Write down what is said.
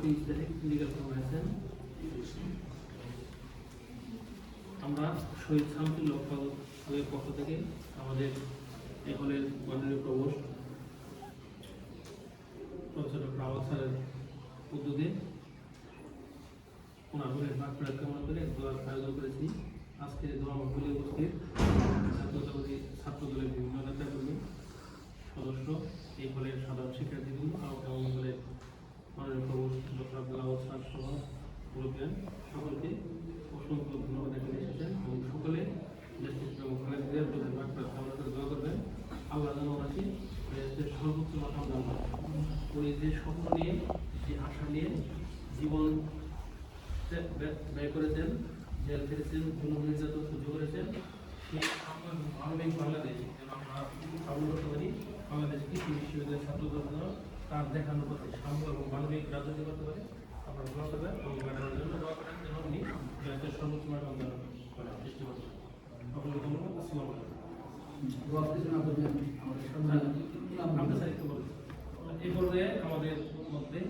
Indicate করেছেন। আমরা শহীদ শামসুল হকের পক্ষ থেকে আমাদের এই হলের মাননীয় প্রভোস্ট প্রফেসর ডক্টর আওয়াজ স্যারের উদ্যোগে ওনার হলের ভাগ প্রয়োগ কামনা করে দোয়ার আয়োজন করেছি। আজকে দোয়া মহলে উপস্থিত ছাত্র দলের বিভিন্ন নেতাকর্মী সদস্য, এই হলের সাধারণ শিক্ষার্থীবৃন্দ এবং হলের মাননীয় প্রভোস্ট ডক্টর আব্দুল আওয়াজ স্যার সহ মুরব্বিয়ান সকলকে অসংখ্য ধন্যবাদ এখানে এসেছেন এবং সকলে কামনা করে দোয়া করবেন। আল্লাহ যেন ওনাকে সর্বোচ্চ মাকাম দান করেন। উনি যে স্বপ্ন নিয়ে, যে আশা নিয়ে জীবন ব্যয় করেছেন, জেল খেটেছেন, জুলুম নির্যাতন সহ্য করেছেন, সেই মানবিক বাংলাদেশ যেন আমরা স্থাপন করতে পারি। বাংলাদেশ কৃষি বিশ্ববিদ্যালয়ের ছাত্রদের জন্য তার দেখানো পথে সাম্য এবং মানবিক রাজনীতি করতে পারে। আপনারা দোয়া করবেন এবং ম্যাডামের জন্য দোয়া করেন যেন উনি দেশের সর্বোচ্চ মাকাম দান করার চেষ্টা করবেন। সকলকে ধন্যবাদ। আসসালামু আলাইকুম। এই পর্যায়ে আমাদের মধ্যে